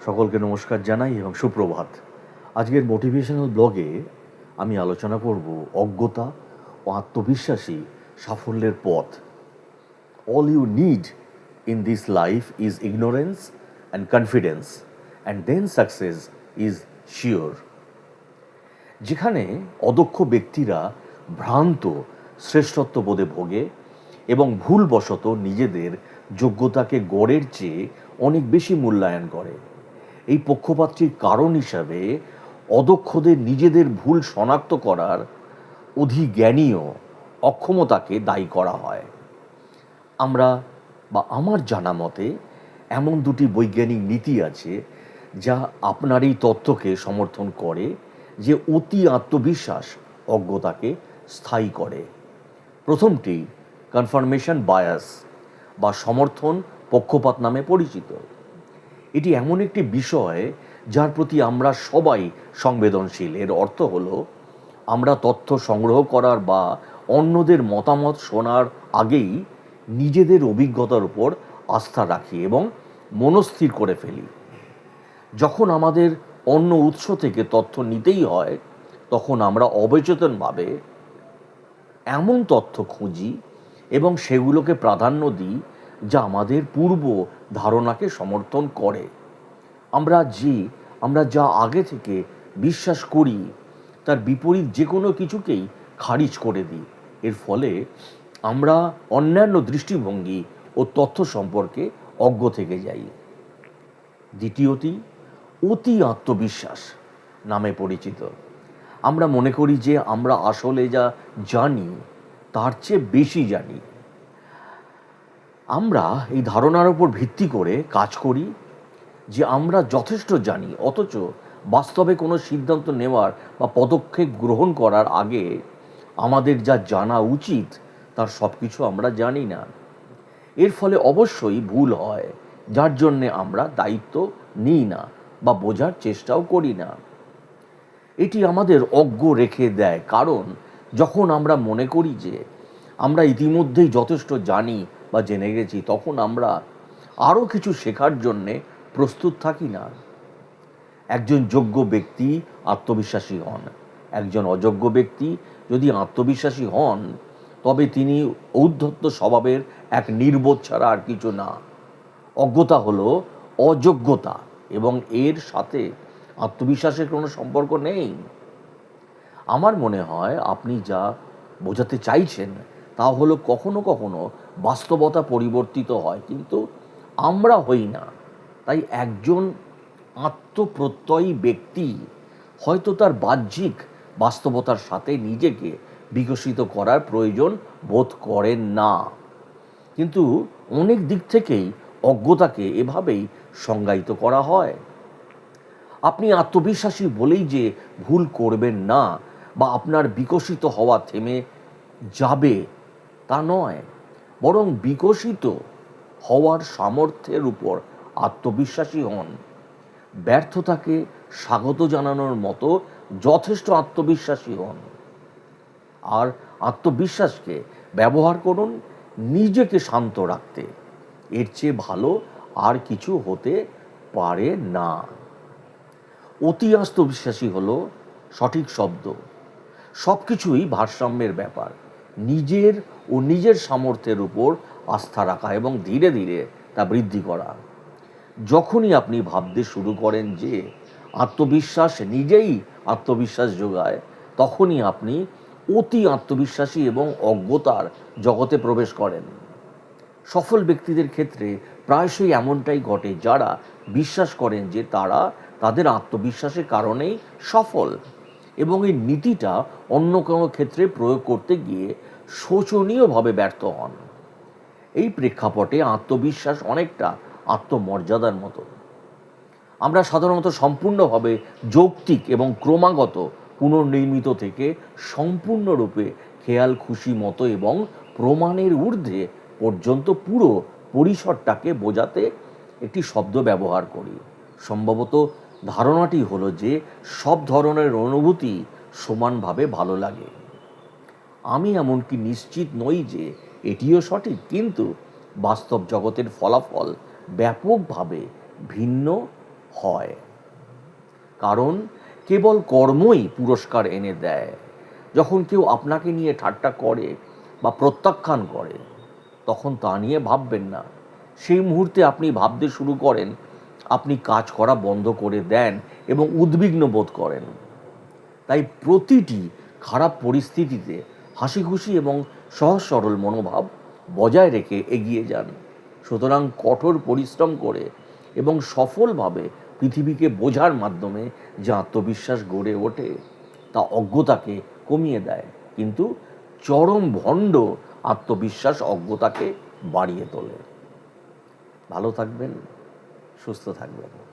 সকলকে নমস্কার জানাই এবং সুপ্রভাত। আজকের মোটিভেশনাল ব্লগে আমি আলোচনা করব অজ্ঞতা ও আত্মবিশ্বাসী সাফল্যের পথ। All you need in this life is ignorance and confidence, and then success is sure. যেখানে অদক্ষ ব্যক্তিরা ভ্রান্ত শ্রেষ্ঠত্ববোধে ভোগে এবং ভুলবশত নিজেদের যোগ্যতাকে গড়ের চেয়ে অনেক বেশি মূল্যায়ন করে, এই পক্ষপাতটির কারণ হিসাবে অদক্ষদের নিজেদের ভুল শনাক্ত করার অধিজ্ঞানীয় অক্ষমতাকে দায়ী করা হয়। আমার জানা মতে এমন দুটি বৈজ্ঞানিক নীতি আছে যা আপনার এই তত্ত্বকে সমর্থন করে যে অতি আত্মবিশ্বাস অজ্ঞতাকে স্থায়ী করে। প্রথমটি কনফার্মেশন বায়াস বা সমর্থন পক্ষপাত নামে পরিচিত। এটি এমন একটি বিষয় যার প্রতি আমরা সবাই সংবেদনশীল। এর অর্থ হলো আমরা তথ্য সংগ্রহ করার বা অন্যদের মতামত শোনার আগেই নিজেদের অভিজ্ঞতার উপর আস্থা রাখি এবং মনস্থির করে ফেলি। যখন আমাদের অন্য উৎস থেকে তথ্য নিতেই হয়, তখন আমরা অবচেতনভাবে এমন তথ্য খুঁজি এবং সেগুলোকে প্রাধান্য দিই যা আমাদের পূর্ব ধারণাকে সমর্থন করে। আমরা যা আগে থেকে বিশ্বাস করি তার বিপরীত যে কোনো কিছুকেই খারিজ করে দিই। এর ফলে আমরা অন্যান্য দৃষ্টিভঙ্গি ও তথ্য সম্পর্কে অজ্ঞ থেকে যাই। দ্বিতীয়টি অতি আত্মবিশ্বাস নামে পরিচিত। আমরা মনে করি যে আমরা আসলে যা জানি তার চেয়ে বেশি জানি। আমরা এই ধারণার উপর ভিত্তি করে কাজ করি যে আমরা যথেষ্ট জানি, অথচ বাস্তবে কোনো সিদ্ধান্ত নেওয়ার বা পদক্ষেপ গ্রহণ করার আগে আমাদের যা জানা উচিত তার সব কিছু আমরা জানি না। এর ফলে অবশ্যই ভুল হয়, যার জন্যে আমরা দায়িত্ব নিই না বা বোঝার চেষ্টাও করি না। এটি আমাদের অজ্ঞ রেখে দেয়, কারণ যখন আমরা মনে করি যে আমরা ইতিমধ্যেই যথেষ্ট জানি বা জেনে গেছি, তখন আমরা আরও কিছু শেখার জন্যে প্রস্তুত থাকি না। একজন যোগ্য ব্যক্তি আত্মবিশ্বাসী হন। একজন অযোগ্য ব্যক্তি যদি আত্মবিশ্বাসী হন, তবে তিনি ঔদ্ধত্য স্বভাবের এক নির্বোধ ছাড়া আর কিছু না। অজ্ঞতা হলো অযোগ্যতা এবং এর সাথে আত্মবিশ্বাসের কোনো সম্পর্ক নেই। আমার মনে হয় আপনি যা বোঝাতে চাইছেন তা হলো কখনো কখনো বাস্তবতা পরিবর্তিত হয়, কিন্তু আমরা হই না। তাই একজন আত্মপ্রত্যয়ী ব্যক্তি হয়তো তার বাহ্যিক বাস্তবতার সাথে নিজেকে বিকশিত করার প্রয়োজন বোধ করেন না, কিন্তু অনেক দিক থেকেই অজ্ঞতাকে এভাবেই সংজ্ঞায়িত করা হয়। আপনি আত্মবিশ্বাসী বলেই যে ভুল করবেন না বা আপনার বিকশিত হওয়া থেমে যাবে তা নয়, বরং বিকশিত হওয়ার সামর্থ্যের উপর আত্মবিশ্বাসী হন। ব্যর্থতাকে স্বাগত জানানোর মতো যথেষ্ট আত্মবিশ্বাসী হন, আর আত্মবিশ্বাসকে ব্যবহার করুন নিজেকে শান্ত রাখতে। এর চেয়ে ভালো আর কিছু হতে পারে না। অতি আত্মবিশ্বাসী হলো সঠিক শব্দ। সব কিছুই ভারসাম্যের ব্যাপার। নিজের সামর্থ্যের উপর আস্থা রাখা এবং ধীরে ধীরে তা বৃদ্ধি করা। যখনই আপনি ভাবতে শুরু করেন যে আত্মবিশ্বাস নিজেই আত্মবিশ্বাস যোগায়, তখনই আপনি অতি আত্মবিশ্বাসী এবং অজ্ঞতার জগতে প্রবেশ করেন। সফল ব্যক্তিদের ক্ষেত্রে প্রায়শই এমনটাই ঘটে, যারা বিশ্বাস করেন যে তারা তাদের আত্মবিশ্বাসের কারণেই সফল এবং এই নীতিটা অন্য কোনো ক্ষেত্রে প্রয়োগ করতে গিয়ে শোচনীয়ভাবে ব্যর্থ হন। এই প্রেক্ষাপটে আত্মবিশ্বাস অনেকটা আত্মমর্যাদার মতো। আমরা সাধারণত সম্পূর্ণভাবে যৌক্তিক এবং ক্রমাগত পুনর্নির্মিত থেকে সম্পূর্ণরূপে খেয়াল খুশি মতো এবং প্রমাণের ঊর্ধ্বে পর্যন্ত পুরো পরিসরটাকে বোঝাতে একটি শব্দ ব্যবহার করি। সম্ভবত ধারণাটি হলো যে সব ধরনের অনুভূতি সমানভাবে ভালো লাগে। আমি এমনকি নিশ্চিত নই যে এটিও সঠিক, কিন্তু বাস্তব জগতের ফলাফল ব্যাপকভাবে ভিন্ন হয়। কারণ কেবল কর্মই পুরস্কার এনে দেয়। যখন কেউ আপনাকে নিয়ে ঠাট্টা করে বা প্রত্যাখ্যান করে, তখন তা নিয়ে ভাববেন না। সেই মুহূর্তে আপনি ভাবতে শুরু করেন, আপনি কাজ করা বন্ধ করে দেন এবং উদ্বিগ্ন বোধ করেন। তাই প্রতিটি খারাপ পরিস্থিতিতে হাসিখুশি এবং সহজ সরল মনোভাব বজায় রেখে এগিয়ে যান। সুতরাং কঠোর পরিশ্রম করে এবং সফলভাবে পৃথিবীকে বোঝার মাধ্যমে যে আত্মবিশ্বাস গড়ে ওঠে, তা অজ্ঞতাকে কমিয়ে দেয়, কিন্তু চরম ভণ্ড আত্মবিশ্বাস অজ্ঞতাকে বাড়িয়ে তোলে। ভালো থাকবেন, সুস্থ থাকবেন।